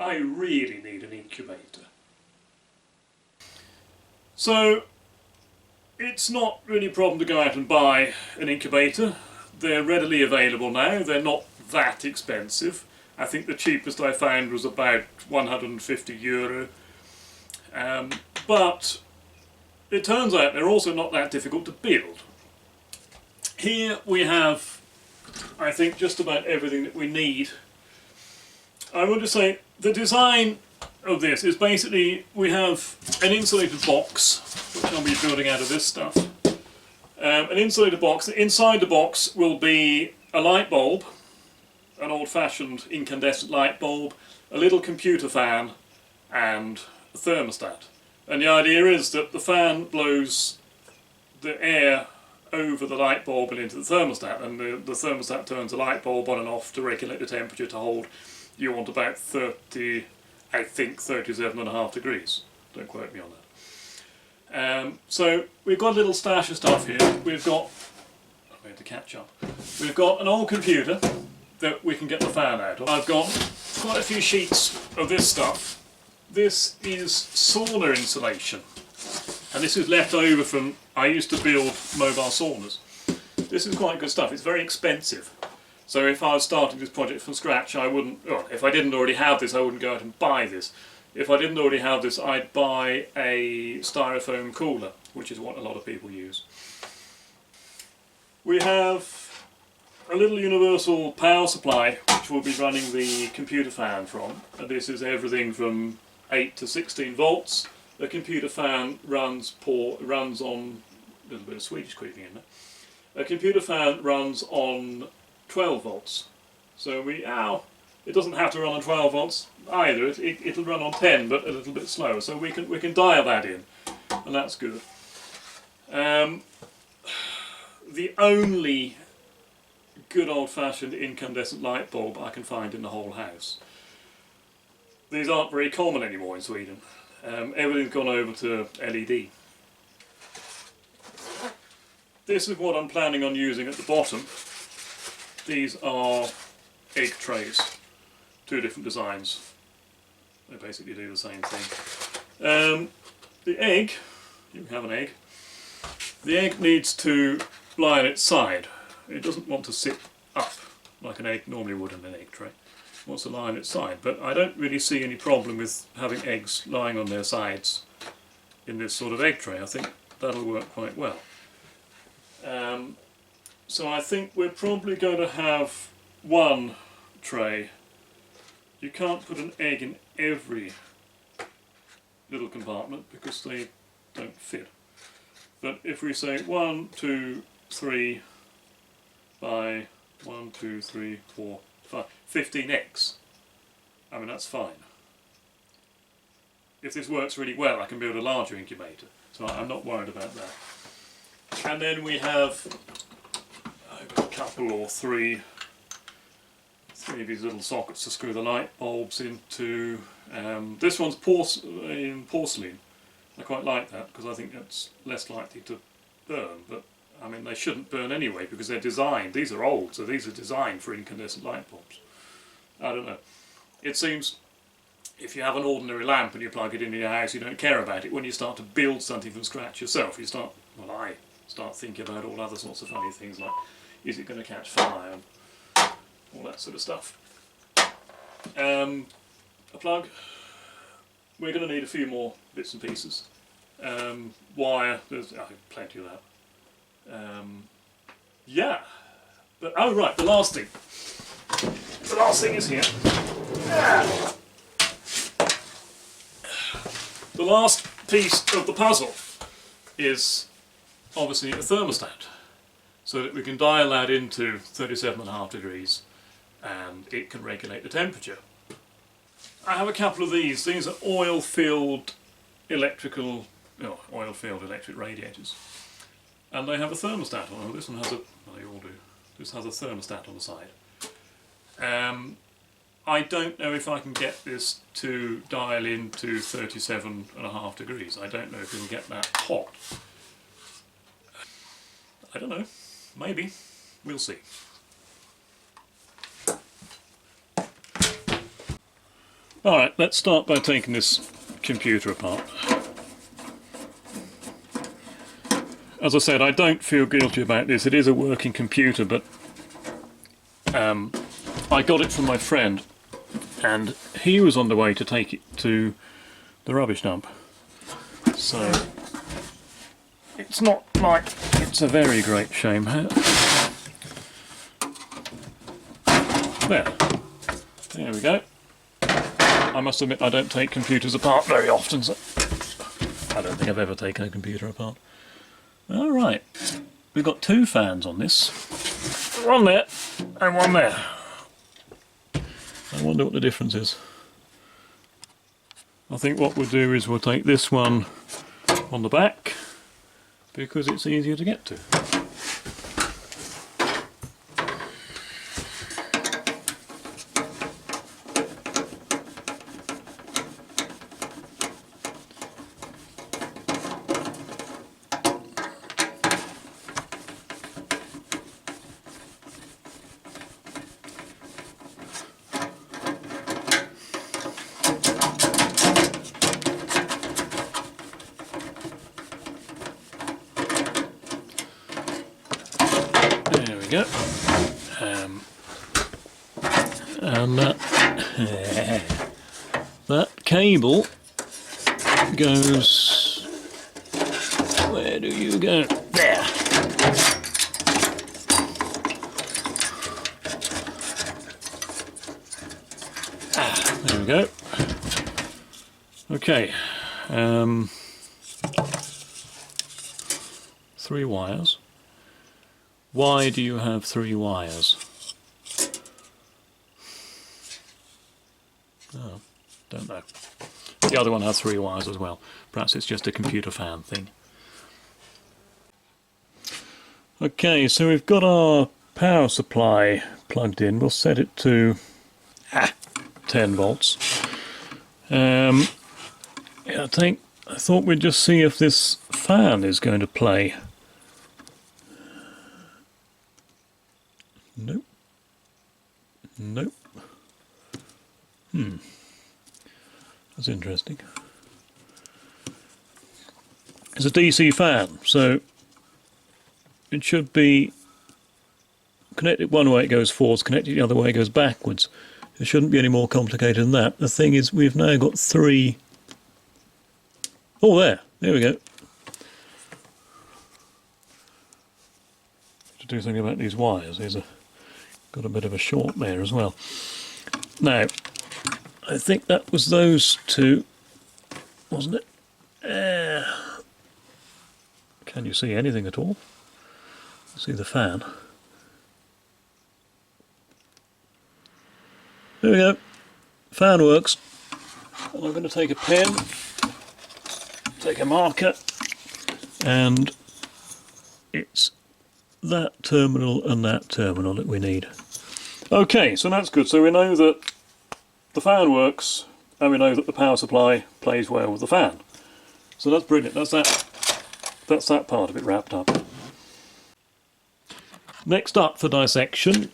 I really need an incubator. So it's not really a problem to go out and buy an incubator. They're readily available now, they're not that expensive. I think the cheapest I found was about €150. But it turns out they're also not that difficult to build. Here we have, I think, just about everything that we need. I want to say the design of this is basically we have an insulated box, which I'll be building out of this stuff. An insulated box. Inside the box will be a light bulb, an old-fashioned incandescent light bulb, a little computer fan and a thermostat. And the idea is that the fan blows the air over the light bulb and into the thermostat, and the thermostat turns the light bulb on and off to regulate the temperature to hold you want about 30, I think 37.5 degrees. Don't quote me on that. So we've got a little stash of stuff here. We've got, I'm going to catch up. We've got an old computer that we can get the fan out of. I've got quite a few sheets of this stuff. This is sauna insulation, and this is left over from, I used to build mobile saunas. This is quite good stuff. It's very expensive. So if I was starting this project from scratch, I wouldn't, well, if I didn't already have this, I wouldn't go out and buy this. If I didn't already have this, I'd buy a styrofoam cooler, which is what a lot of people use. We have a little universal power supply, which we'll be running the computer fan from. And this is everything from 8 to 16 volts. The computer fan runs on, a little bit of Swedish creeping in there. A computer fan runs on 12 volts. So it doesn't have to run on 12 volts either. It'll run on 10, but a little bit slower. So we can dial that in, and that's good. The only good old-fashioned incandescent light bulb I can find in the whole house. These aren't very common anymore in Sweden. Everything's gone over to LED. This is what I'm planning on using at the bottom. These are egg trays. Two different designs. They basically do the same thing. The egg, you have an egg. The egg needs to lie on its side. It doesn't want to sit up like an egg normally would in an egg tray. It wants to lie on its side, but I don't really see any problem with having eggs lying on their sides in this sort of egg tray. I think that'll work quite well. So I think we're probably going to have one tray. You can't put an egg in every little compartment because they don't fit. But if we say 1, 2, 3 by 1, 2, 3, 4, 5, 15 eggs, I mean that's fine. If this works really well, I can build a larger incubator, so I'm not worried about that. And then we have a couple or three of these little sockets to screw the light bulbs into. This one's in porcelain. I quite like that because I think that's less likely to burn, but I mean they shouldn't burn anyway because they're designed, these are old, so these are designed for incandescent light bulbs. I don't know. It seems if you have an ordinary lamp and you plug it into your house, you don't care about it. When you start to build something from scratch yourself, you start, well, I start thinking about all other sorts of funny things like, is it going to catch fire and all that sort of stuff. A plug. We're going to need a few more bits and pieces. Wire, there's plenty of that. Yeah. But, oh right, the last thing. The last thing is here. The last piece of the puzzle is obviously a thermostat, so that we can dial that into 37.5 degrees and it can regulate the temperature. I have a couple of these. These are oil-filled electric radiators, and they have a thermostat on them. This one has a, well, they all do. This has a thermostat on the side. I don't know if I can get this to dial into 37.5 degrees. I don't know if we can get that hot. I don't know. Maybe. We'll see. Alright, let's start by taking this computer apart. As I said, I don't feel guilty about this. It is a working computer, but I got it from my friend, and he was on the way to take it to the rubbish dump. So it's not like it's a very great shame. There we go. I must admit I don't take computers apart very often, so I don't think I've ever taken a computer apart. Alright, we've got 2 fans on this. One there and one there. I wonder what the difference is. I think what we'll do is we'll take this one on the back because it's easier to get to. Go. And that cable goes, where do you go? There. There we go. Okay. 3 wires. Why do you have 3 wires? Oh, don't know. The other one has 3 wires as well. Perhaps it's just a computer fan thing. Okay, so we've got our power supply plugged in. We'll set it to 10 volts. Yeah, I thought we'd just see if this fan is going to play. Nope. Nope. That's interesting. It's a DC fan, so it should be connected one way it goes forwards, connected the other way it goes backwards. It shouldn't be any more complicated than that. The thing is, we've now got 3... Oh, there we go. To do something about these wires, got a bit of a short there as well. Now, I think that was those 2, wasn't it? Can you see anything at all? See the fan. There we go. Fan works. And I'm going to take a pen, take a marker, and it's that terminal and that terminal that we need. Okay, so that's good. So we know that the fan works, and we know that the power supply plays well with the fan. So that's brilliant. That's that part of it wrapped up. Next up for dissection,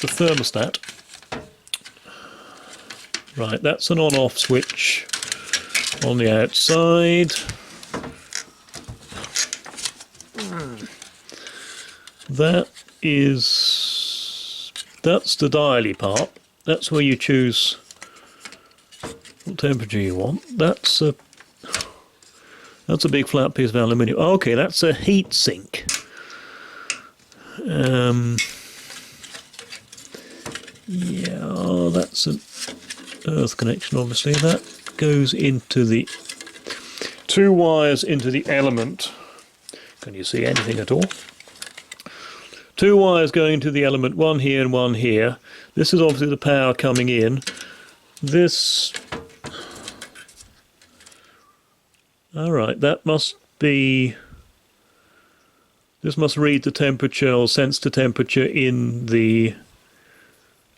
the thermostat. Right, that's an on-off switch on the outside. That's the dially part. That's where you choose what temperature you want. That's a big flat piece of aluminium. Oh, okay, that's a heat sink. Yeah, that's an earth connection, obviously. That goes into the 2 wires into the element. Can you see anything at all? 2 wires going to the element, one here and one here. This is obviously the power coming in. This... Alright, that must be... This must read the temperature or sense the temperature in the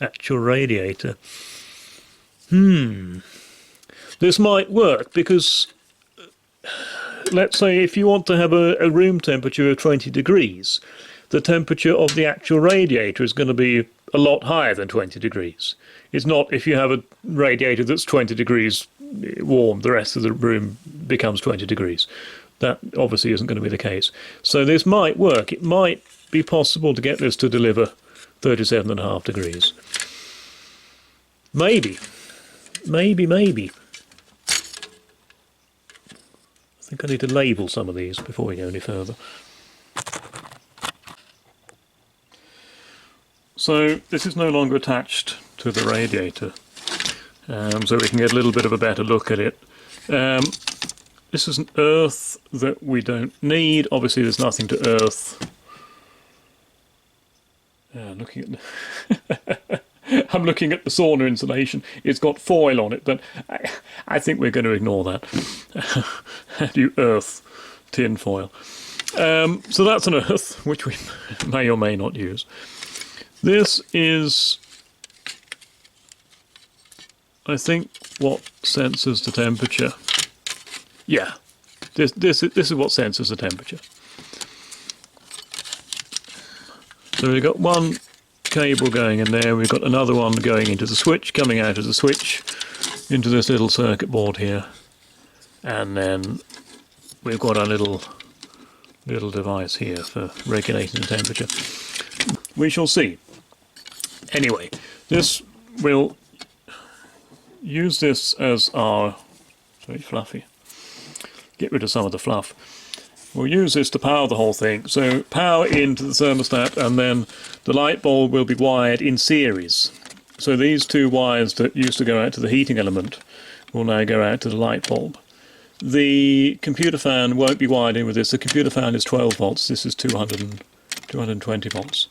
actual radiator. This might work because... Let's say if you want to have a room temperature of 20 degrees, the temperature of the actual radiator is going to be a lot higher than 20 degrees. It's not if you have a radiator that's 20 degrees warm, the rest of the room becomes 20 degrees. That obviously isn't going to be the case. So this might work. It might be possible to get this to deliver 37.5 degrees. Maybe. Maybe. I think I need to label some of these before we go any further. So this is no longer attached to the radiator, so we can get a little bit of a better look at it. This is an earth that we don't need. Obviously there's nothing to earth. Looking at I'm looking at the sauna insulation. It's got foil on it, but I think we're going to ignore that. How do you earth tin foil? So that's an earth, which we may or may not use. This is, I think, what senses the temperature. Yeah, this is what senses the temperature. So we've got one cable going in there, we've got another one going into the switch, coming out of the switch into this little circuit board here, and then we've got our little device here for regulating the temperature. We shall see. Anyway, we'll use this as our, it's very fluffy, get rid of some of the fluff. We'll use this to power the whole thing. So power into the thermostat, and then the light bulb will be wired in series. So these two wires that used to go out to the heating element will now go out to the light bulb. The computer fan won't be wired in with this. The computer fan is 12 volts. This is 220 volts.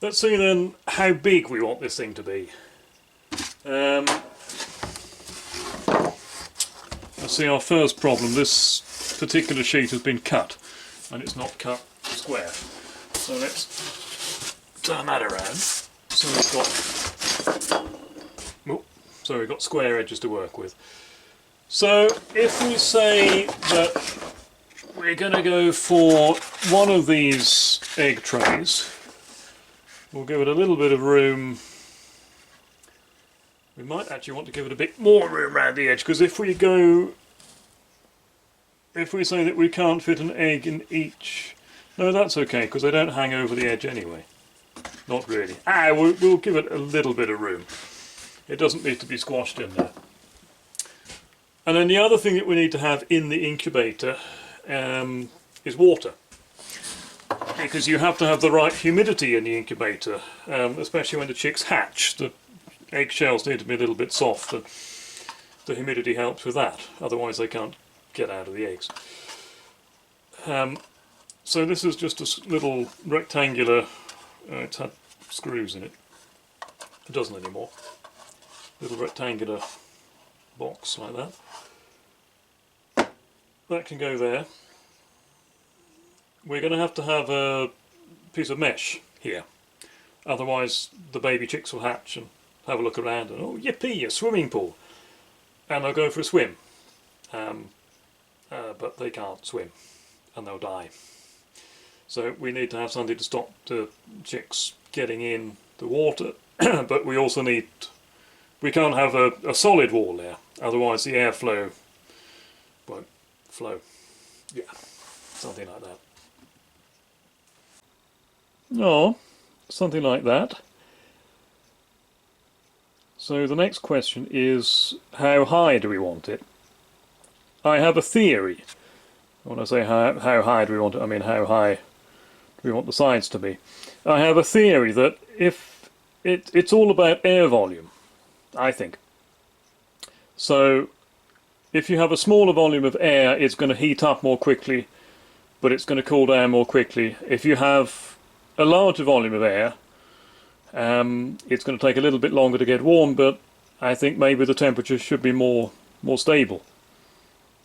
Let's see then how big we want this thing to be. Let's see, our first problem, this particular sheet has been cut and it's not cut square. So let's turn that around. So we've got square edges to work with. So if we say that we're going to go for one of these egg trays, we'll give it a little bit of room. We might actually want to give it a bit more room around the edge, because if we say that we can't fit an egg in each, no, that's okay, because they don't hang over the edge anyway. Not really. We'll give it a little bit of room. It doesn't need to be squashed in there. And then the other thing that we need to have in the incubator is water, because you have to have the right humidity in the incubator, especially when the chicks hatch. The eggshells need to be a little bit soft, and the humidity helps with that, otherwise they can't get out of the eggs. So this is just a little rectangular, it's had screws in it, it doesn't anymore, little rectangular box like that. That can go there. We're going to have a piece of mesh here, otherwise the baby chicks will hatch and have a look around and, oh yippee, a swimming pool, and they'll go for a swim, but they can't swim and they'll die. So we need to have something to stop the chicks getting in the water, but we also need, we can't have a solid wall there, otherwise the airflow won't flow. Yeah, something like that. Oh, something like that. So the next question is, how high do we want it? I have a theory. When I say how high do we want it, I mean how high do we want the sides to be. I have a theory that if it's all about air volume, I think. So if you have a smaller volume of air, it's going to heat up more quickly, but it's going to cool down more quickly. If you have a larger volume of air, it's going to take a little bit longer to get warm, but I think maybe the temperature should be more stable.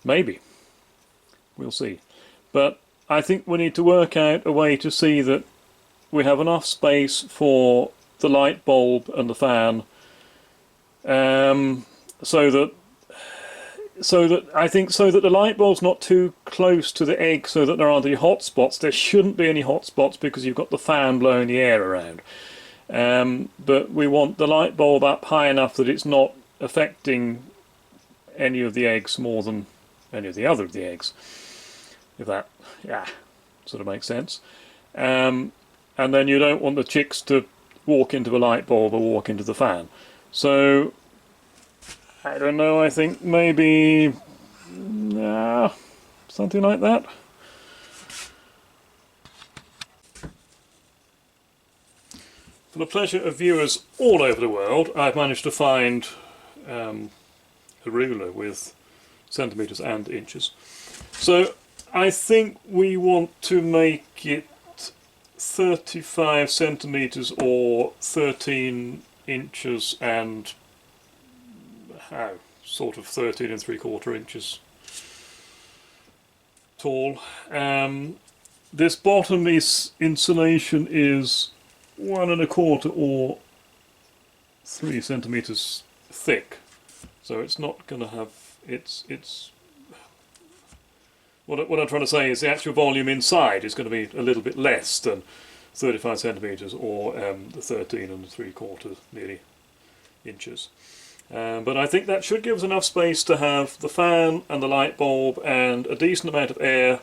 Maybe. We'll see. But I think we need to work out a way to see that we have enough space for the light bulb and the fan, so that so that I think so that the light bulb's not too close to the egg, so that there aren't any hot spots. There shouldn't be any hot spots because you've got the fan blowing the air around. But we want the light bulb up high enough that it's not affecting any of the eggs more than any of the other of the eggs. If that, yeah, sort of makes sense. And then you don't want the chicks to walk into the light bulb or walk into the fan. So I don't know, I think maybe something like that. For the pleasure of viewers all over the world, I've managed to find a ruler with centimetres and inches. So I think we want to make it 35 centimetres or 13 inches and sort of 13 3/4 inches tall. This bottom insulation is 1 1/4 or 3 centimetres thick, so it's not going to have what I'm trying to say is the actual volume inside is going to be a little bit less than 35 centimetres or the 13 3/4 nearly inches. But I think that should give us enough space to have the fan and the light bulb and a decent amount of air,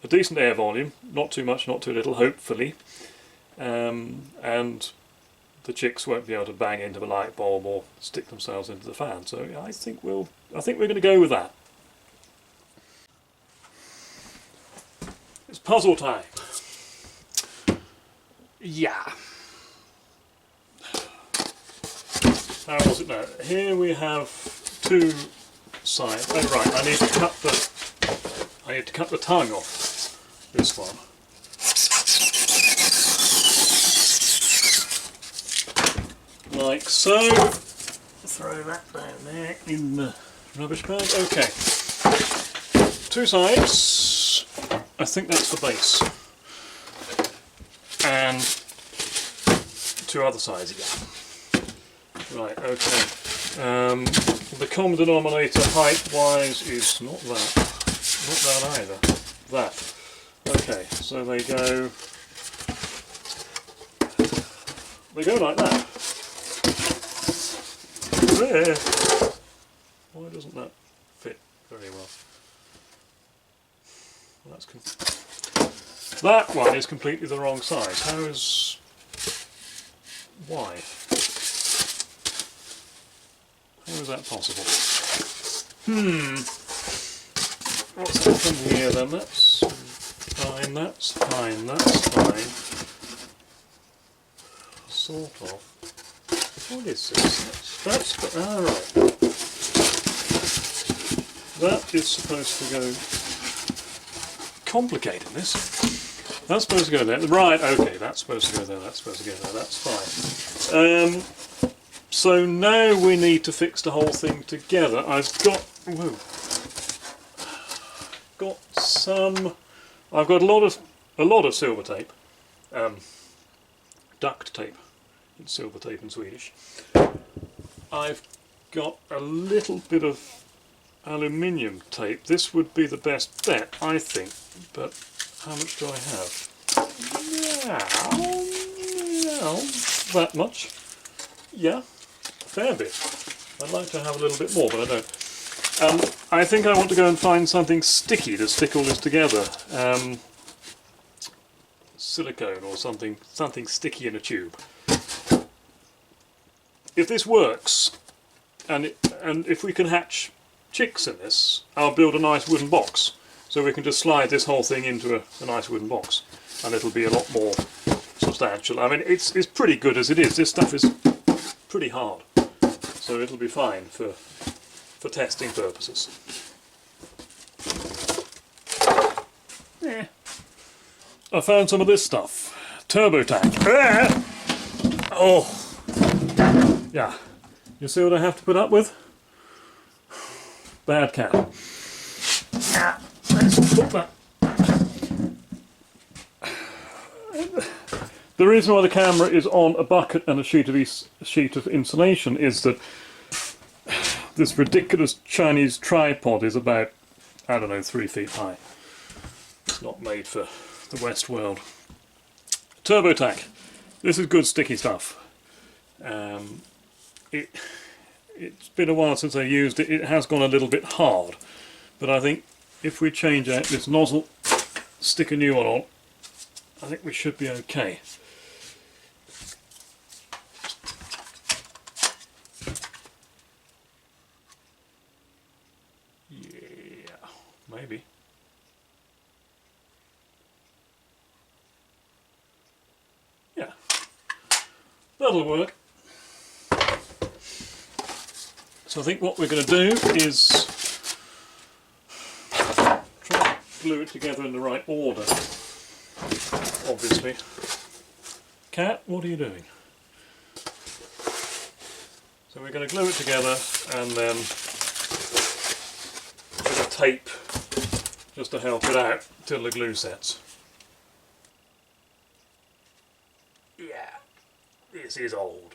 a decent air volume, not too much, not too little, hopefully. And the chicks won't be able to bang into the light bulb or stick themselves into the fan. So yeah, I think we're going to go with that. It's puzzle time. Yeah. How was it now? Here we have two sides. Oh right, I need to cut the tongue off this one. Like so. Throw that down there in the rubbish bag. Okay. Two sides. I think that's the base. And two other sides again. Right, okay. The common denominator height-wise is not that either. That. Okay, so they go like that. There. Why doesn't that fit very well? That one is completely the wrong size. Why? How is that possible? What's happened here then? That's fine, that's fine, that's fine. Sort of. What is this? That's right. That is supposed to go... Complicating this. That's supposed to go there. Right, okay, that's supposed to go there, that's supposed to go there, that's fine. So now we need to fix the whole thing together. I've got a lot of silver tape, duct tape. It's silver tape in Swedish. I've got a little bit of aluminium tape. This would be the best bet, I think. But how much do I have? Yeah, that much. Yeah. Fair bit. I'd like to have a little bit more, but I don't. I think I want to go and find something sticky to stick all this together. Silicone or something sticky in a tube. If this works, and if we can hatch chicks in this, I'll build a nice wooden box. So we can just slide this whole thing into a nice wooden box, and it'll be a lot more substantial. I mean, it's pretty good as it is. This stuff is pretty hard. So it'll be fine for testing purposes. Yeah. I found some of this stuff. TurboTac. Oh. Yeah. You see what I have to put up with? Bad cat. Yeah. Let's put that. The reason why the camera is on a bucket and a sheet of insulation is that this ridiculous Chinese tripod is about, I don't know, 3 feet high. It's not made for the West world. TurboTack. This is good sticky stuff. It's been a while since I used it. It has gone a little bit hard, but I think if we change out this nozzle, stick a new one on, I think we should be okay. Yeah, maybe. Yeah, that'll work. So I think what we're going to do is try and glue it together in the right order, obviously. Cat, what are you doing? So we're going to glue it together and then put a tape just to help it out till the glue sets. Yeah, this is old.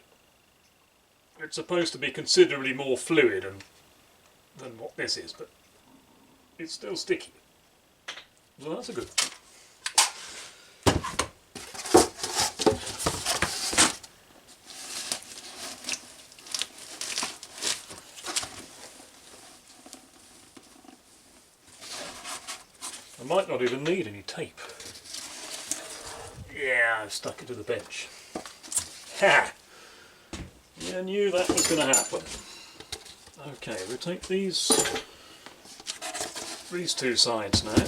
It's supposed to be considerably more fluid than what this is, but it's still sticky. So that's a good thing. I might not even need any tape. Yeah, I've stuck it to the bench. Ha! I knew that was going to happen. Okay, we'll take these 2 sides now.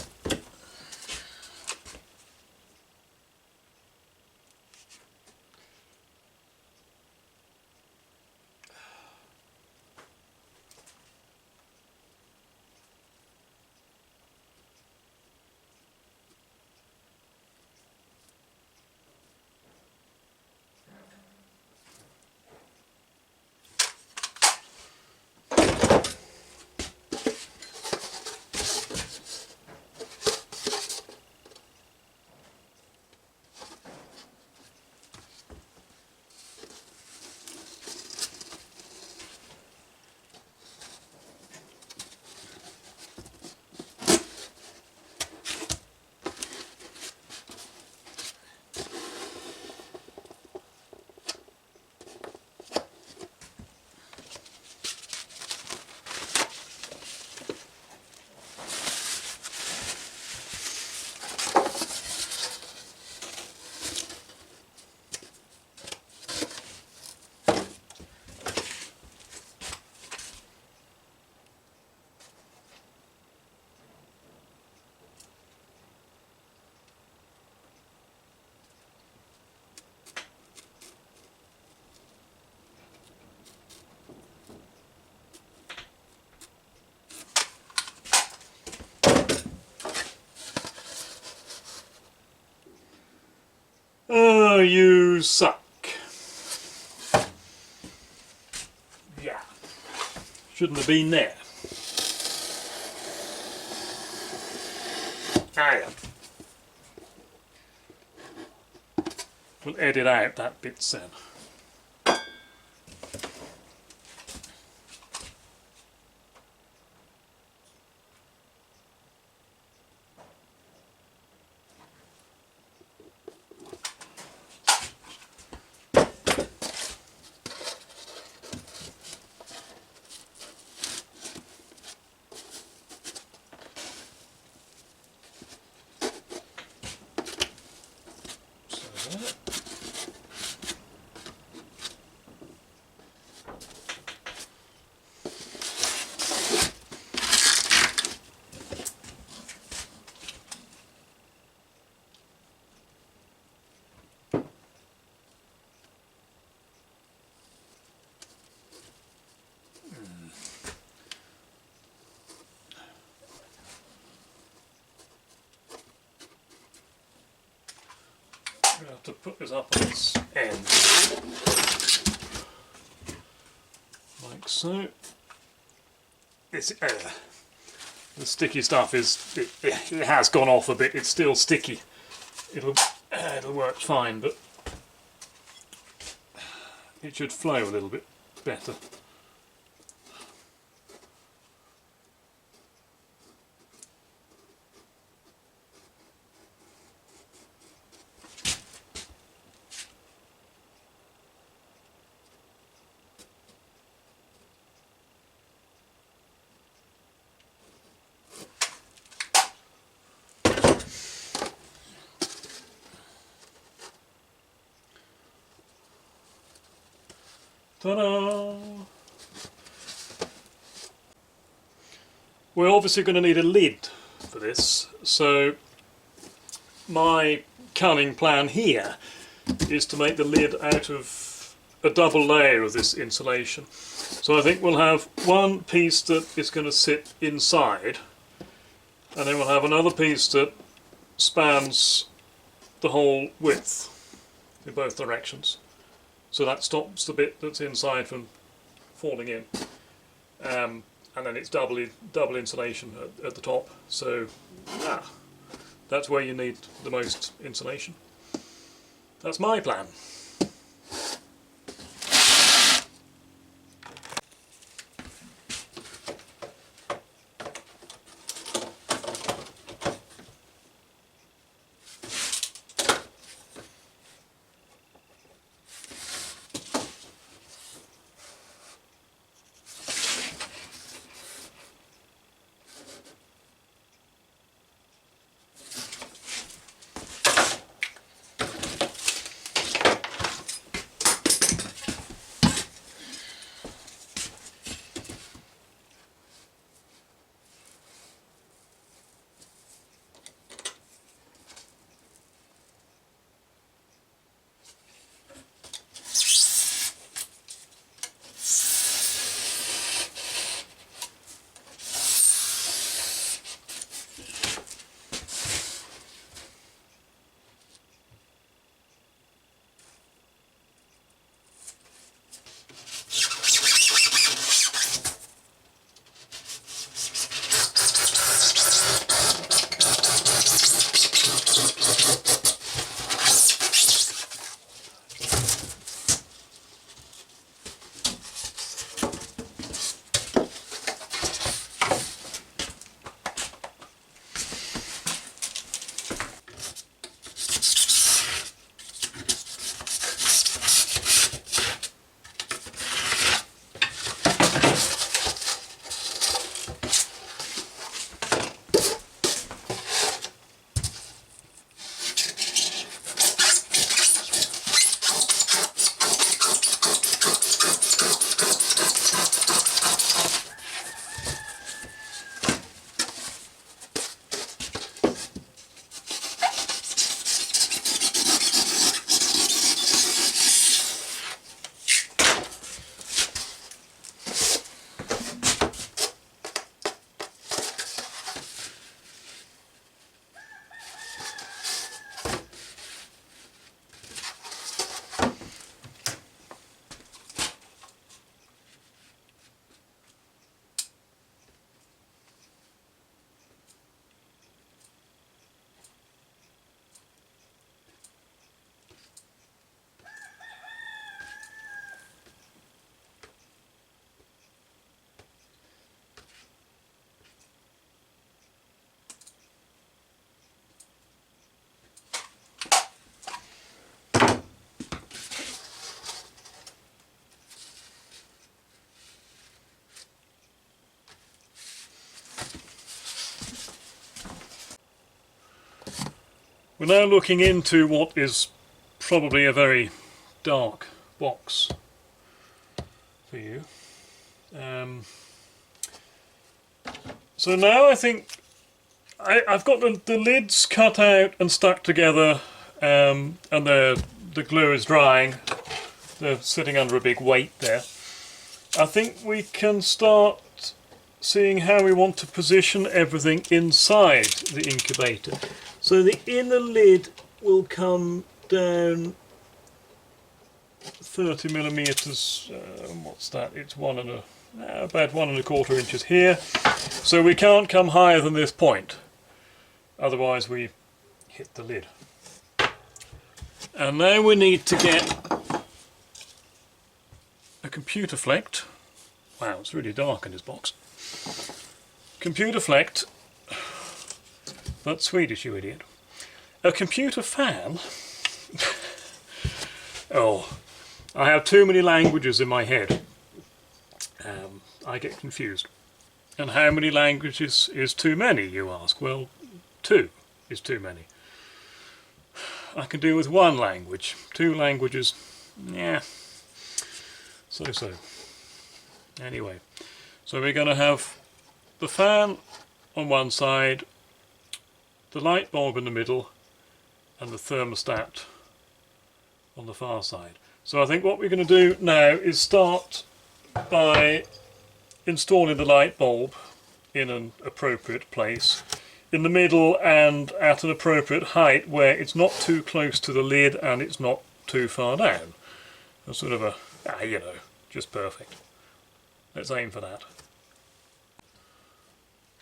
Oh, you suck. Yeah. Shouldn't have been there. Ah, yeah. We'll edit out that bit then. I'm going to have to put this up on its end, like so. The sticky stuff it has gone off a bit. It's still sticky. It'll work fine, but it should flow a little bit better. Ta-da! We're obviously going to need a lid for this, so my cunning plan here is to make the lid out of a double layer of this insulation. So I think we'll have one piece that is going to sit inside, and then we'll have another piece that spans the whole width in both directions. So that stops the bit that's inside from falling in. And then it's double insulation at the top, so that's where you need the most insulation. That's my plan. We're now looking into what is probably a very dark box for you. So now I think I've got the lids cut out and stuck together, and the glue is drying. They're sitting under a big weight there. I think we can start seeing how we want to position everything inside the incubator. So the inner lid will come down 30 millimeters. What's that? It's about 1¼ inches here. So we can't come higher than this point, otherwise we hit the lid. And now we need to get a computer flecked. Wow, it's really dark in this box. Computer flecked. That's Swedish, you idiot. A computer fan? Oh, I have too many languages in my head. I get confused. And how many languages is too many, you ask? Well, 2 is too many. I can do with 1 language. 2 languages, yeah. So. Anyway, so we're going to have the fan on one side, the light bulb in the middle, and the thermostat on the far side. So I think what we're going to do now is start by installing the light bulb in an appropriate place in the middle and at an appropriate height where it's not too close to the lid and it's not too far down. A sort of a, you know, just perfect. Let's aim for that.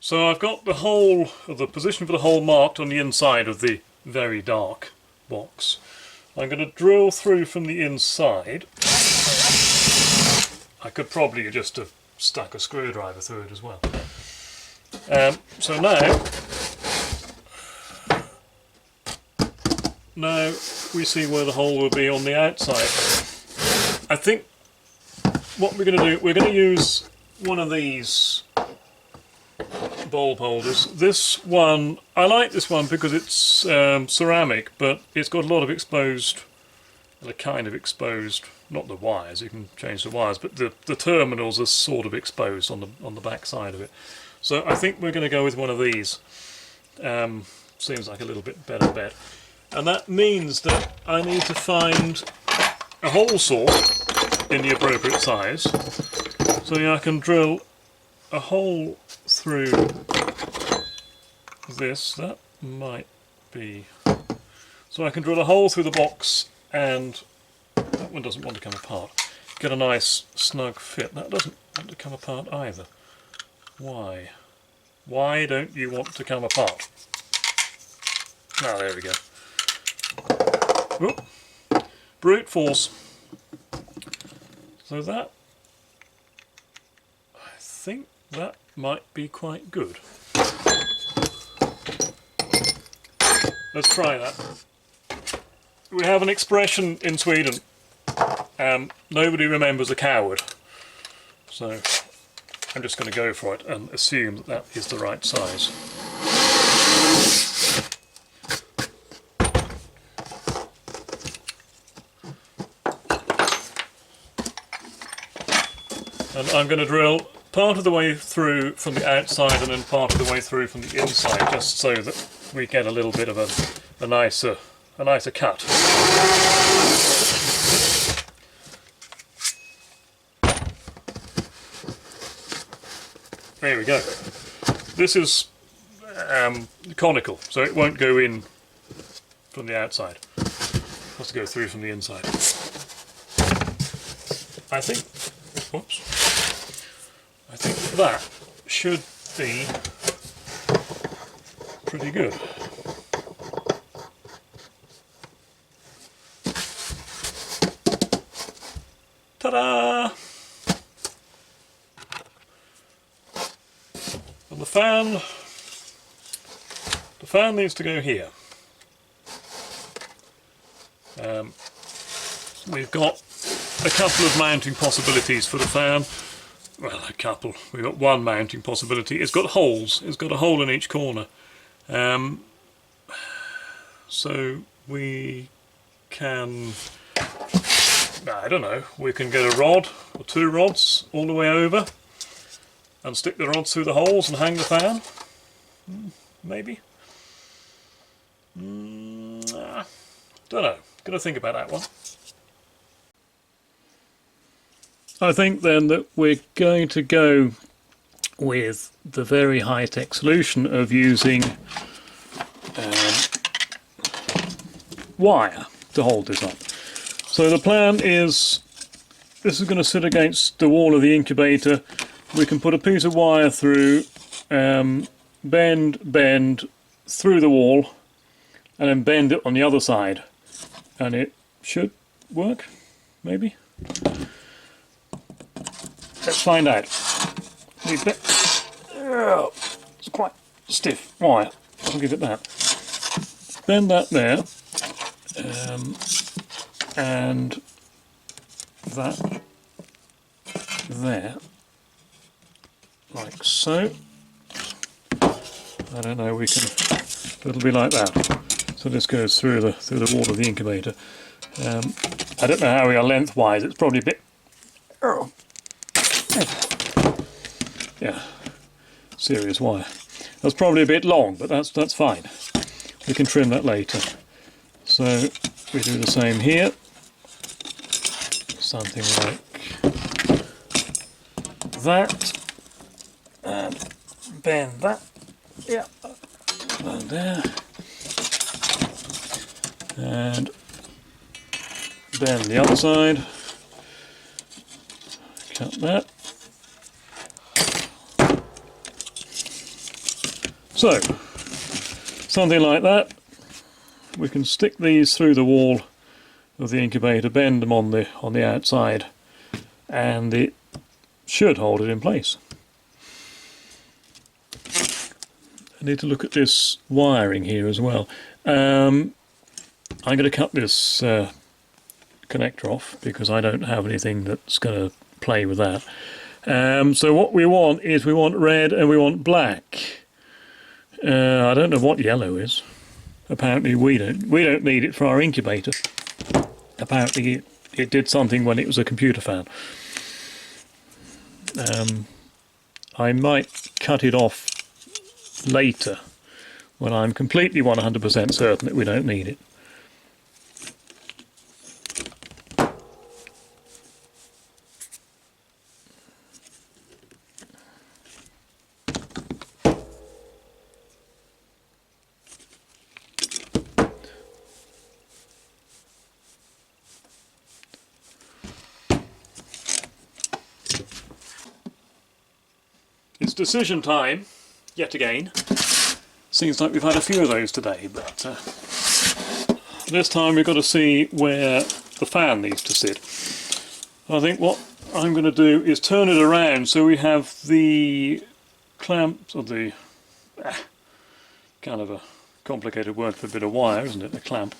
So I've got the hole, or the position for the hole marked on the inside of the very dark box. I'm going to drill through from the inside. I could probably just have stuck a screwdriver through it as well. So now we see where the hole will be on the outside. I think what we're going to do, we're going to use one of these bulb holders. This one, I like this one because it's ceramic, but it's got a lot of exposed, well, kind of exposed, not the wires, you can change the wires, but the terminals are sort of exposed on the back side of it. So I think we're going to go with one of these. Seems like a little bit better bet. And that means that I need to find a hole saw in the appropriate size, so I can drill a hole through this. That might be... So I can drill a hole through the box, and that one doesn't want to come apart. Get a nice snug fit. That doesn't want to come apart either. Why? Why don't you want to come apart? Ah, there we go. Oop. Brute force. So that, I think that might be quite good. Let's try that. We have an expression in Sweden, nobody remembers a coward. So I'm just going to go for it and assume that that is the right size. And I'm going to drill part of the way through from the outside and then part of the way through from the inside, just so that we get a little bit of a nicer cut. There we go. This is conical, so it won't go in from the outside. It has to go through from the inside. I think, whoops, I think that should be pretty good. Ta-da! And the fan needs to go here. We've got a couple of mounting possibilities for the fan. Well, a couple. We've got one mounting possibility. It's got holes. It's got a hole in each corner. So we can, I don't know, we can get a rod or two rods all the way over and stick the rods through the holes and hang the fan. Maybe. Don't know. Gonna think about that one. I think then that we're going to go with the very high-tech solution of using wire to hold this up. So the plan is, this is going to sit against the wall of the incubator. We can put a piece of wire through, bend through the wall, and then bend it on the other side, and it should work, maybe. Let's find out. It's quite stiff wire. I'll give it that. Bend that there, and that there, like so. I don't know. We can. It'll be like that. So this goes through the wall of the incubator. I don't know how we are lengthwise. It's probably a bit Oh. Yeah, serious wire. That's probably a bit long, but that's fine. We can trim that later. So we do the same here. Something like that. And bend that. Yeah. And there. And bend the other side. Cut that. So, something like that. We can stick these through the wall of the incubator, bend them on the outside, and it should hold it in place. I need to look at this wiring here as well. I'm going to cut this connector off because I don't have anything that's going to play with that. So what we want is we want red and we want black. I don't know what yellow is. Apparently we don't need it for our incubator. Apparently it did something when it was a computer fan. I might cut it off later when I'm completely 100% certain that we don't need it. It's decision time, yet again. Seems like we've had a few of those today, but this time we've got to see where the fan needs to sit. I think what I'm going to do is turn it around so we have the clamps, or the kind of a complicated word for a bit of wire, isn't it? A clamp.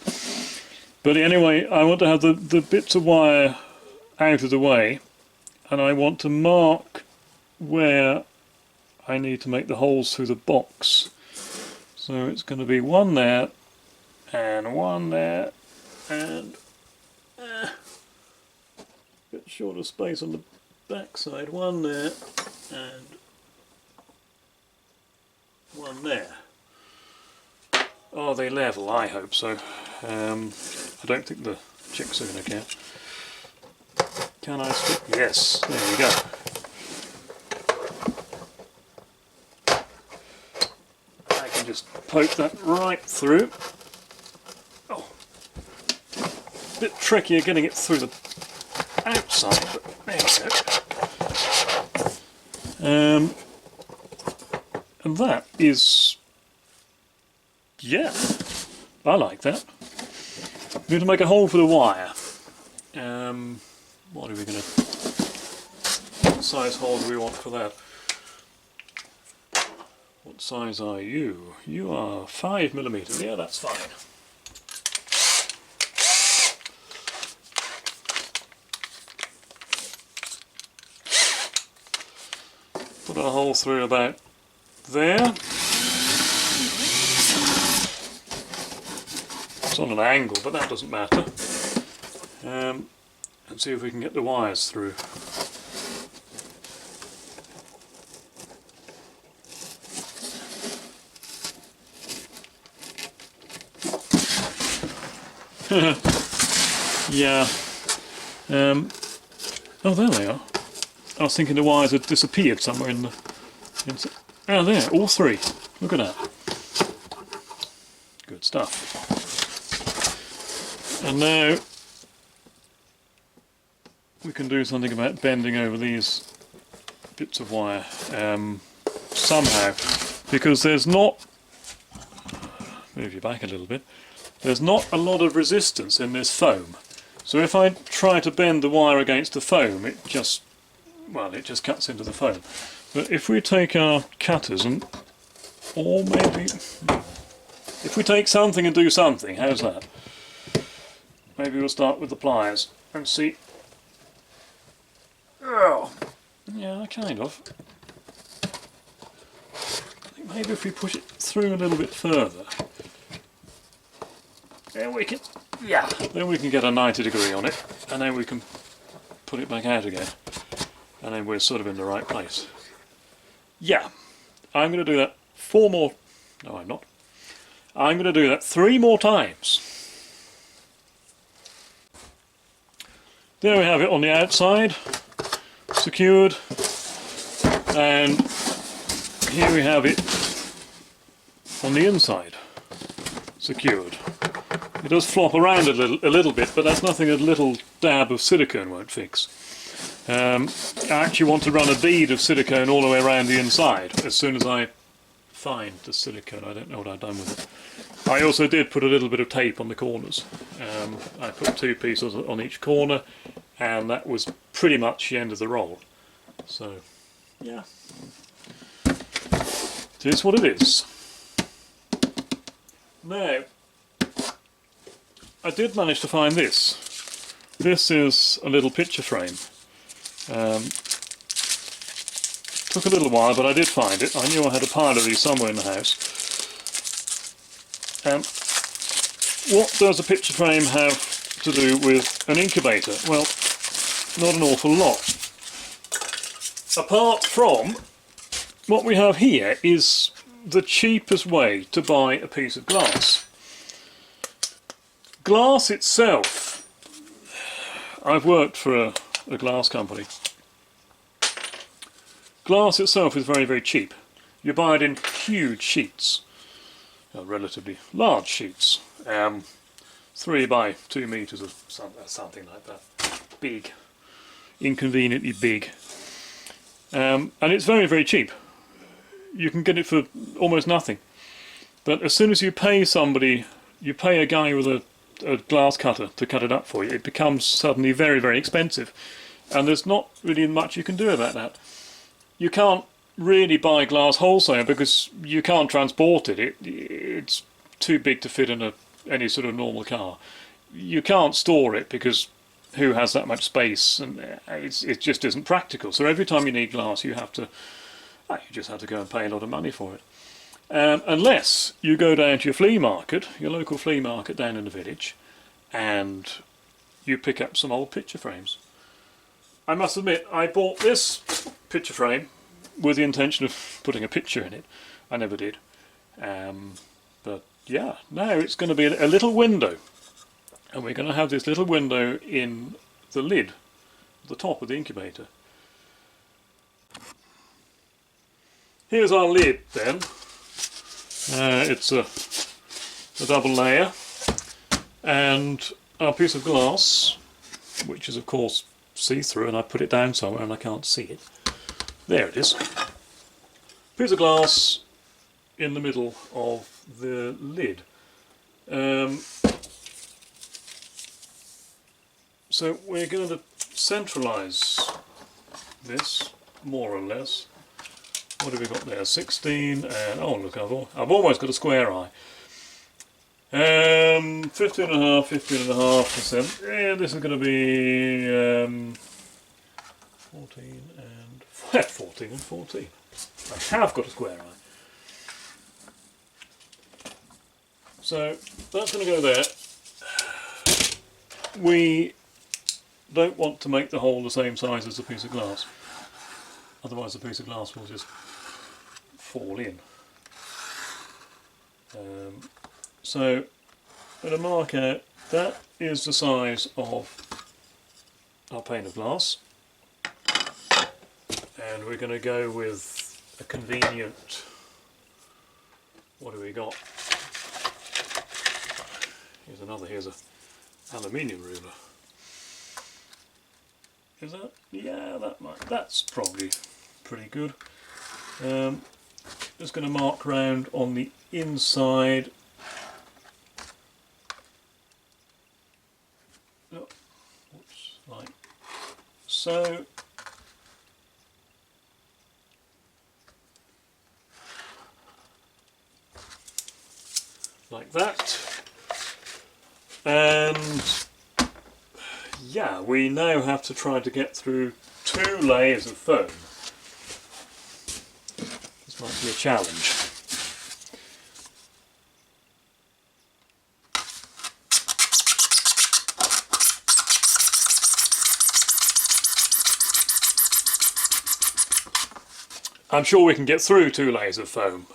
But anyway, I want to have the bits of wire out of the way, and I want to mark where I need to make the holes through the box. So it's going to be one there, and one there, and a bit short of space on the back side, one there, and one there. Are they level? I hope so. I don't think the chicks are going to care. Can I stick? Yes, there we go. Just poke that right through. Oh, a bit trickier getting it through the outside, but there we go. And that is, yeah, I like that. We need to make a hole for the wire. What are we going to? What size hole do we want for that? What size are you? You are 5mm. Yeah, that's fine. Put a hole through about there. It's on an angle, but that doesn't matter. And see if we can get the wires through. Yeah. Oh, there they are. I was thinking the wires had disappeared somewhere in the... Oh, there, all three. Look at that. Good stuff. And now we can do something about bending over these bits of wire somehow, because there's not... Move you back a little bit. There's not a lot of resistance in this foam. So if I try to bend the wire against the foam, it just cuts into the foam. But if we take our cutters and, or maybe, if we take something and do something, how's that? Maybe we'll start with the pliers and see. Oh, yeah, kind of. I think maybe if we push it through a little bit further, then we can, yeah, then we can get a 90 degree on it, and then we can put it back out again. and then we're sort of in the right place. Yeah, I'm going to do that 4 more, no I'm not, I'm going to do that 3 more times. There we have it on the outside, secured, and here we have it on the inside, secured. It does flop around a little bit, but that's nothing a little dab of silicone won't fix. I actually want to run a bead of silicone all the way around the inside as soon as I find the silicone. I don't know what I've done with it. I also did put a little bit of tape on the corners. I put 2 pieces on each corner, and that was pretty much the end of the roll. So, yeah. It is what it is. Now, I did manage to find this. This is a little picture frame. Took a little while, but I did find it. I knew I had a pile of these somewhere in the house. What does a picture frame have to do with an incubator? Well, not an awful lot. Apart from, what we have here is the cheapest way to buy a piece of glass. Glass itself, I've worked for a glass company. Glass itself is very, very cheap. You buy it in huge sheets, relatively large sheets, 3 by 2 meters or something like that. Big, inconveniently big. And it's very, very cheap. You can get it for almost nothing. But as soon as you pay somebody, you pay a guy with a glass cutter to cut it up for you, it becomes suddenly very, very expensive. And there's not really much you can do about that. You can't really buy glass wholesale because you can't transport it. It's too big to fit in any sort of normal car. You can't store it because who has that much space, and it just isn't practical. So every time you need glass, you just have to go and pay a lot of money for it. Unless you go down to your flea market, your local flea market down in the village, and you pick up some old picture frames. I must admit, I bought this picture frame with the intention of putting a picture in it. I never did. But yeah, now it's going to be a little window. And we're going to have this little window in the lid, the top of the incubator. Here's our lid then. It's a double layer, and our piece of glass, which is of course see-through, and I put it down somewhere and I can't see it. There it is. Piece of glass in the middle of the lid. So we're going to centralise this, more or less. What have we got there? 16, and oh look, I've almost got a square eye. 15.5%. Yeah, this is going to be 14 and 14 and 14. I have got a square eye. So that's going to go there. We don't want to make the hole the same size as a piece of glass. Otherwise the piece of glass will just fall in. So I'm going to mark out that is the size of our pane of glass, and we're going to go with a convenient, what do we got? Here's a aluminium ruler. Is that? Yeah, that's probably pretty good. Just going to mark round on the inside. Oh, oops, like so. Like that. And yeah, we now have to try to get through 2 layers of foam. This might be a challenge. I'm sure we can get through 2 layers of foam.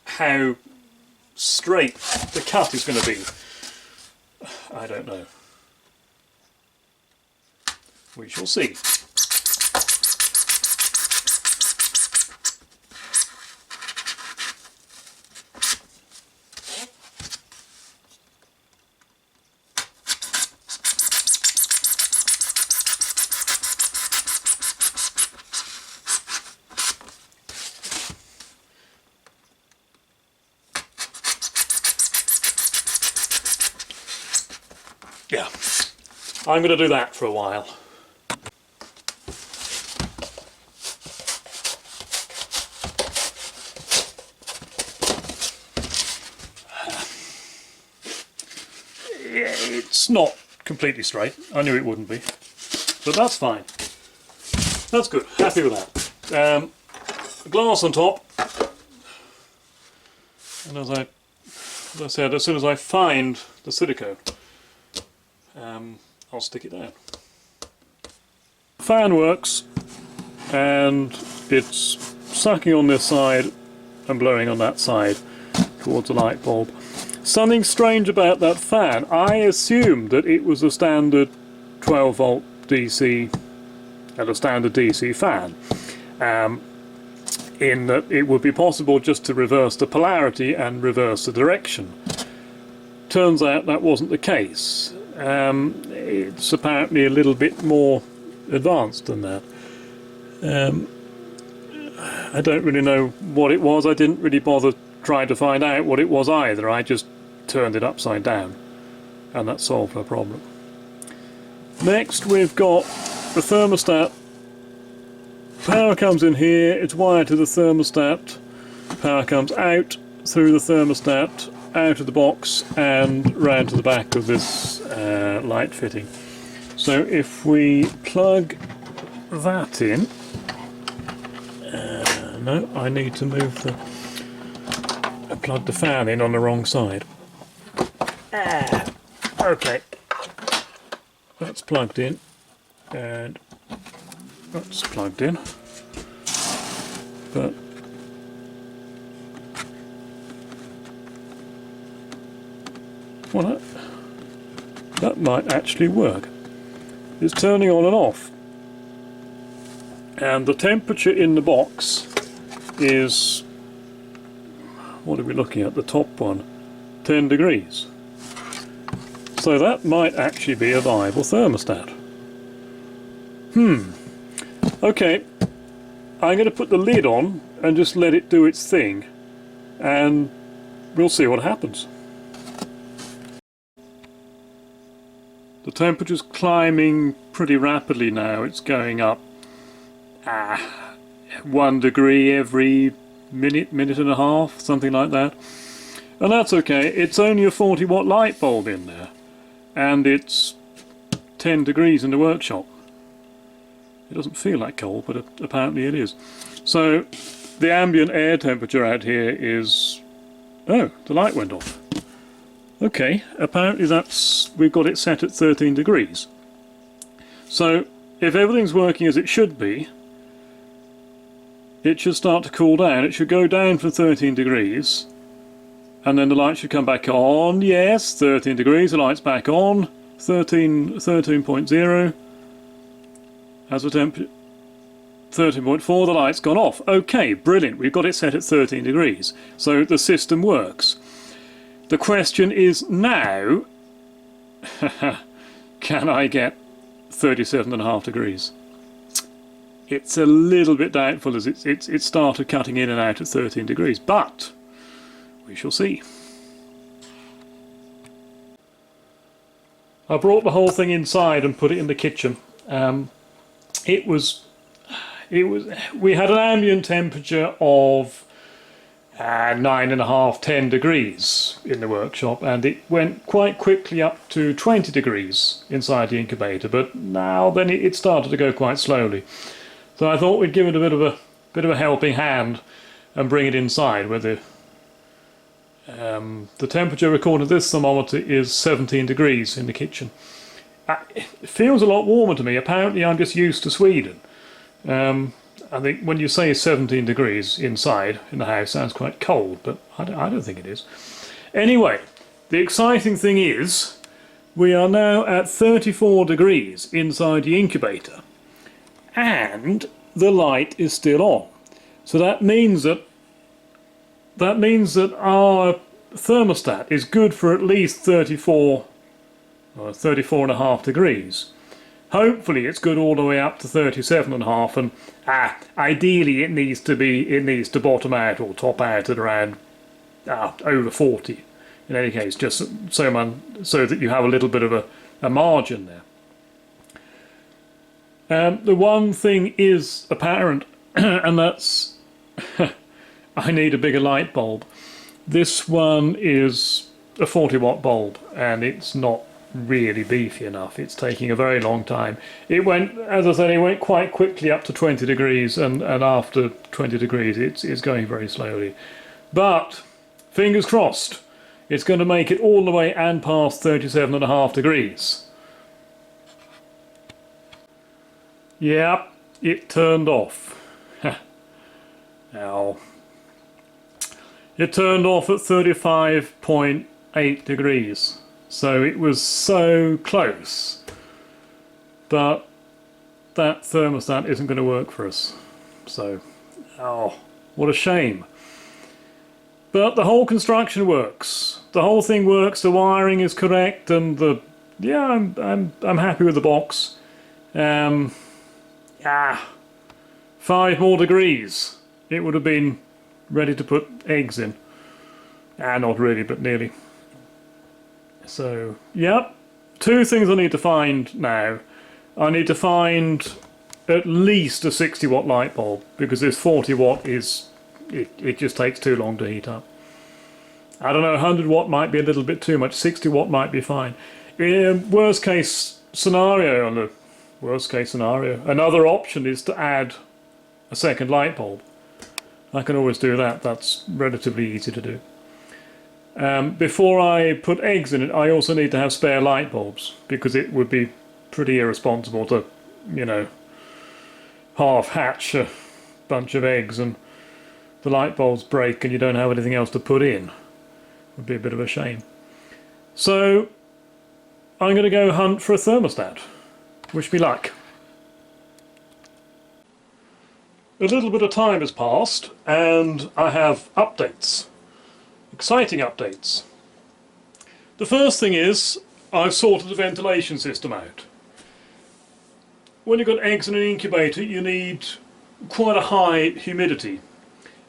How straight the cut is going to be, I don't know. We shall see. Yeah, I'm going to do that for a while. It's not completely straight. I knew it wouldn't be, but that's fine. That's good. Happy with that. Glass on top, and as I said, as soon as I find the silicone, I'll stick it down. The fan works, and it's sucking on this side and blowing on that side towards the light bulb. Something strange about that fan. I assumed that it was a standard 12 volt DC and a standard DC fan, in that it would be possible just to reverse the polarity and reverse the direction. Turns out that wasn't the case. It's apparently a little bit more advanced than that. I don't really know what it was. I didn't really bother trying to find out what it was either. I just turned it upside down, and that solved the problem. Next we've got the thermostat. Power comes in here, it's wired to the thermostat. Power comes out through the thermostat, out of the box and round to the back of this light fitting. So if we plug that in, no, I need to move I plugged the fan in on the wrong side. Okay, that's plugged in, and that's plugged in, but well, that might actually work. It's turning on and off, and the temperature in the box is, what are we looking at, the top one, 10 degrees. So that might actually be a viable thermostat. Okay, I'm going to put the lid on and just let it do its thing, and we'll see what happens. The temperature's climbing pretty rapidly now. It's going up 1 degree every minute and a half, something like that. And that's okay. It's only a 40 watt light bulb in there, and it's 10 degrees in the workshop. It doesn't feel like cold, but apparently it is. So the ambient air temperature out here is... oh, the light went off. Okay, apparently we've got it set at 13 degrees. So if everything's working as it should be, it should start to cool down. It should go down from 13 degrees, and then the light should come back on. Yes, 13 degrees, the light's back on. 13.0. As the temperature, 13.4, the light's gone off. Okay, brilliant, we've got it set at 13 degrees. So the system works. The question is now, can I get 37.5 degrees? It's a little bit doubtful, as it started cutting in and out at 13 degrees, but we shall see. I brought the whole thing inside and put it in the kitchen. We had an ambient temperature of 9.5, 10 degrees in the workshop, and it went quite quickly up to 20 degrees inside the incubator, but now then it started to go quite slowly. So I thought we'd give it a bit of a helping hand and bring it inside, where the temperature recorded of this thermometer is 17 degrees in the kitchen. It feels a lot warmer to me. Apparently I'm just used to Sweden. I think when you say 17 degrees inside in the house, sounds quite cold, but I don't think it is. Anyway, the exciting thing is we are now at 34 degrees inside the incubator, and the light is still on. So that means that our thermostat is good for at least 34 or 34.5 degrees. Hopefully it's good all the way up to 37.5, and ideally it needs to bottom out or top out at around over 40. In any case, just so that you have a little bit of a margin there. The one thing is apparent, and that's I need a bigger light bulb. This one is a 40-watt bulb, and it's not really beefy enough. It's taking a very long time. It went, as I said, it went quite quickly up to 20 degrees, and after 20 degrees it's going very slowly. But fingers crossed, it's going to make it all the way and past 37.5 degrees. Yep, it turned off. Ow. It turned off at 35.8 degrees. So it was so close. But that thermostat isn't going to work for us. So, what a shame. But the whole construction works. The whole thing works. The wiring is correct, and I'm happy with the box. 5 more degrees. It would have been ready to put eggs in. Not really, but nearly. So, yep. 2 things I need to find now. I need to find at least a 60-watt light bulb, because this 40-watt is... It just takes too long to heat up. I don't know, 100-watt might be a little bit too much. 60-watt might be fine. Worst case scenario, another option is to add a second light bulb. I can always do that. That's relatively easy to do. Before I put eggs in it, I also need to have spare light bulbs, because it would be pretty irresponsible to, half hatch a bunch of eggs and the light bulbs break and you don't have anything else to put in. Would be a bit of a shame. So I'm going to go hunt for a thermostat. Wish me luck. A little bit of time has passed and I have updates. Exciting updates. The first thing is I've sorted the ventilation system out. When you've got eggs in an incubator, you need quite a high humidity.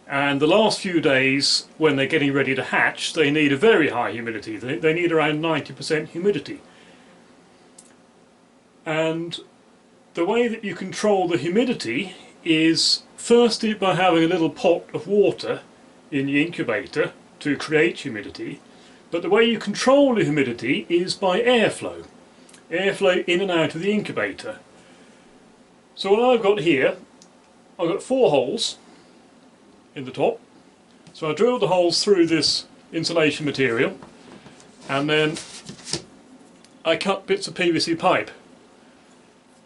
And the last few days, when they're getting ready to hatch, they need a very high humidity. They need around 90% humidity. And the way that you control the humidity is firstly by having a little pot of water in the incubator to create humidity. But the way you control the humidity is by airflow. Airflow in and out of the incubator. So what I've got here, I've got 4 holes in the top. So I drilled the holes through this insulation material, and then I cut bits of PVC pipe.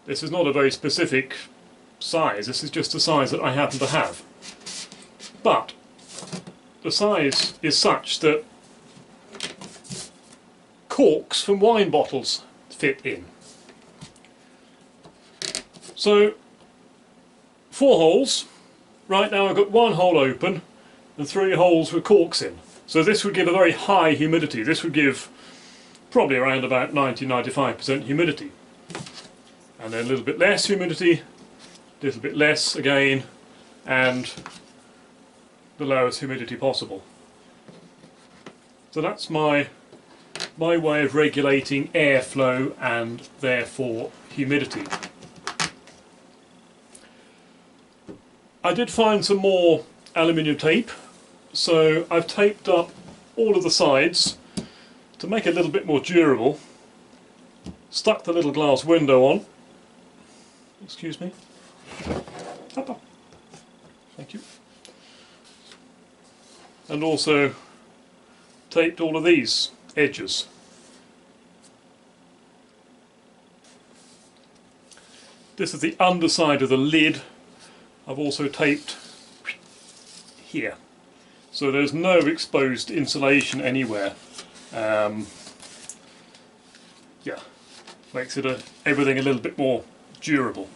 This is not a very specific size, this is just the size that I happen to have. But the size is such that corks from wine bottles fit in. So 4 holes. Right now I've got 1 hole open and 3 holes with corks in. So this would give a very high humidity. This would give probably around about 90-95% humidity. And then a little bit less humidity, a little bit less again, and the lowest humidity possible. So that's my way of regulating airflow and therefore humidity. I did find some more aluminium tape, so I've taped up all of the sides to make it a little bit more durable. Stuck the little glass window on. Excuse me. Up. Thank you. And also taped all of these edges. This is the underside of the lid I've also taped here, so there's no exposed insulation anywhere. Yeah, makes it everything a little bit more durable.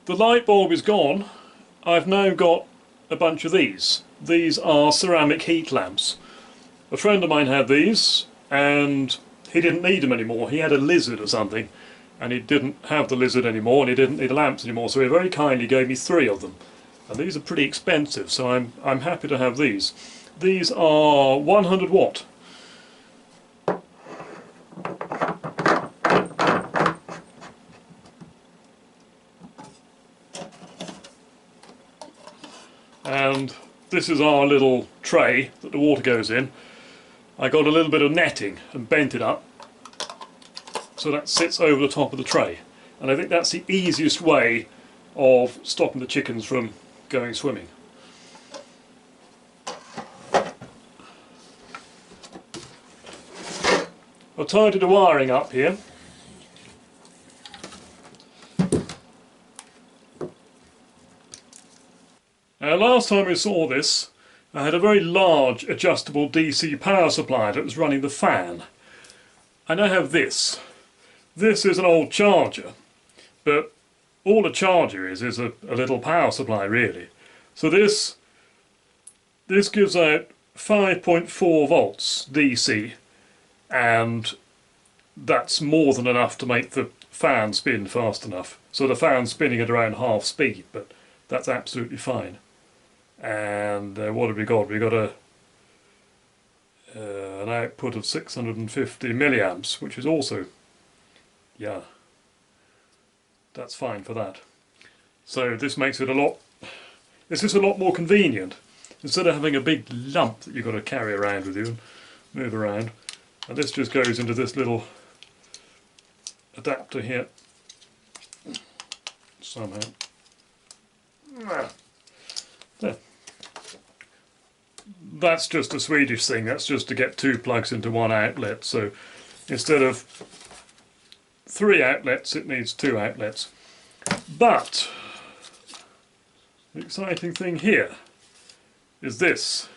The light bulb is gone. I've now got a bunch of these. These are ceramic heat lamps. A friend of mine had these and he didn't need them anymore. He had a lizard or something and he didn't have the lizard anymore and he didn't need the lamps anymore, so he very kindly gave me 3 of them. And these are pretty expensive, so I'm happy to have these. These are 100 watt. And this is our little tray that the water goes in. I got a little bit of netting and bent it up so that sits over the top of the tray. And I think that's the easiest way of stopping the chickens from going swimming. I've tidied the wiring up here. Last time we saw this, I had a very large adjustable DC power supply that was running the fan. I now have this. This is an old charger, but all a charger is a little power supply really. So this gives out 5.4 volts DC, and that's more than enough to make the fan spin fast enough. So the fan's spinning at around half speed, but that's absolutely fine. And what have we got? We've got an output of 650 milliamps, which is also, yeah, that's fine for that. So this makes it this is a lot more convenient. Instead of having a big lump that you've got to carry around with you and move around, and this just goes into this little adapter here somehow. There. That's just a Swedish thing. That's just to get 2 plugs into one outlet. So instead of 3 outlets, it needs 2 outlets. But the exciting thing here is this.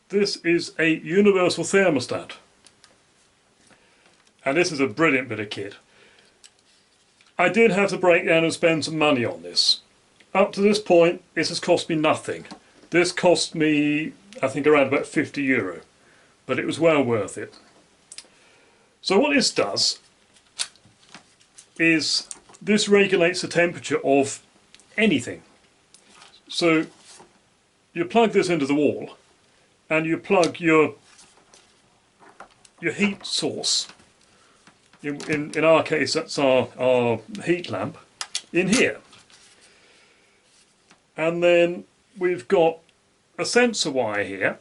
This is a universal thermostat. And this is a brilliant bit of kit. I did have to break down and spend some money on this. Up to this point, this has cost me nothing. This cost me, I think, around about €50, but it was well worth it. So what this does is this regulates the temperature of anything. So you plug this into the wall and you plug your heat source, in our case that's our heat lamp, in here. And then we've got a sensor wire here.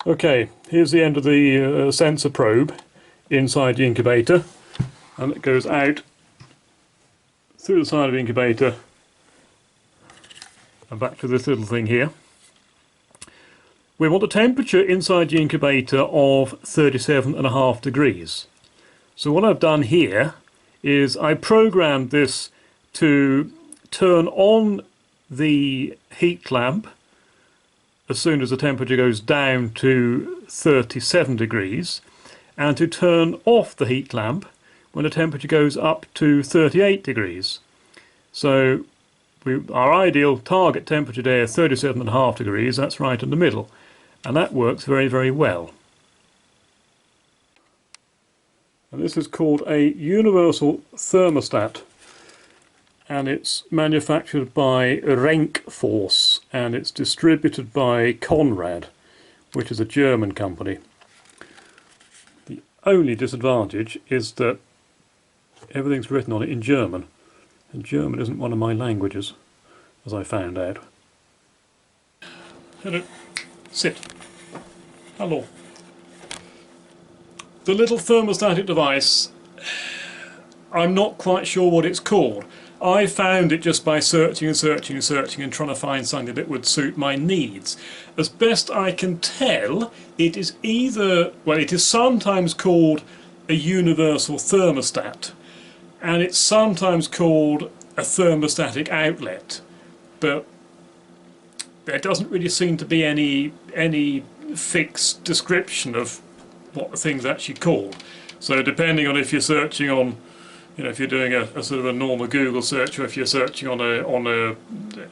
Okay, here's the end of the sensor probe inside the incubator, and it goes out through the side of the incubator and back to this little thing here. We want a temperature inside the incubator of 37.5 degrees. So what I've done here is I programmed this to turn on the heat lamp as soon as the temperature goes down to 37 degrees, and to turn off the heat lamp when the temperature goes up to 38 degrees. So our ideal target temperature there is 37.5 degrees, that's right in the middle, and that works very, very well. And this is called a universal thermostat, and it's manufactured by Renkforce and it's distributed by Conrad, which is a German company. The only disadvantage is that everything's written on it in German, and German isn't one of my languages, as I found out. Hello. Sit. Hello. The little thermostatic device, I'm not quite sure what it's called. I found it just by searching and searching and searching and trying to find something that would suit my needs. As best I can tell, it is either, well, it is sometimes called a universal thermostat, and it's sometimes called a thermostatic outlet, but there doesn't really seem to be any fixed description of what the thing's actually called. So depending on if you're searching on, if you're doing a sort of a normal Google search, or if you're searching on a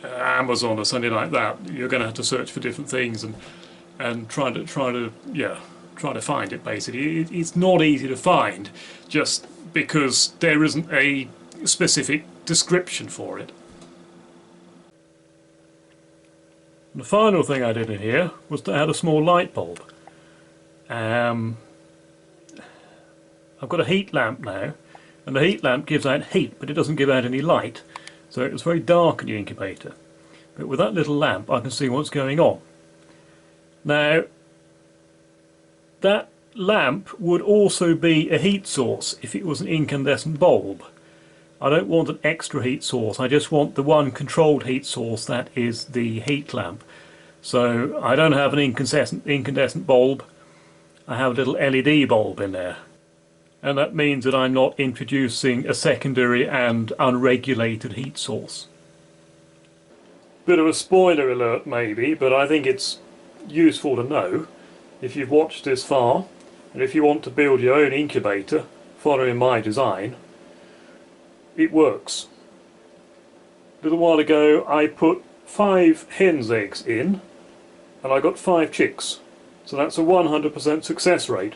Amazon or something like that, you're going to have to search for different things and try to find it. Basically, it's not easy to find, just because there isn't a specific description for it. And the final thing I did in here was to add a small light bulb. I've got a heat lamp now, and the heat lamp gives out heat, but it doesn't give out any light, so it's very dark in the incubator. But with that little lamp I can see what's going on. Now, that lamp would also be a heat source if it was an incandescent bulb. I don't want an extra heat source, I just want the one controlled heat source that is the heat lamp. So I don't have an incandescent bulb, I have a little LED bulb in there. And that means that I'm not introducing a secondary and unregulated heat source. Bit of a spoiler alert maybe, but I think it's useful to know if you've watched this far, and if you want to build your own incubator following my design, it works. A little while ago I put 5 hen's eggs in and I got 5 chicks, so that's a 100% success rate.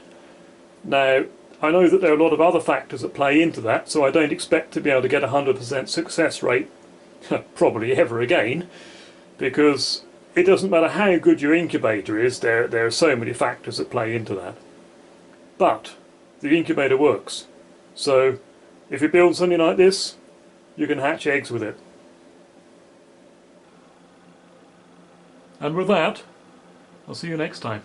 Now, I know that there are a lot of other factors that play into that, so I don't expect to be able to get a 100% success rate probably ever again, because it doesn't matter how good your incubator is, there are so many factors that play into that. But the incubator works, so if you build something like this, you can hatch eggs with it. And with that, I'll see you next time.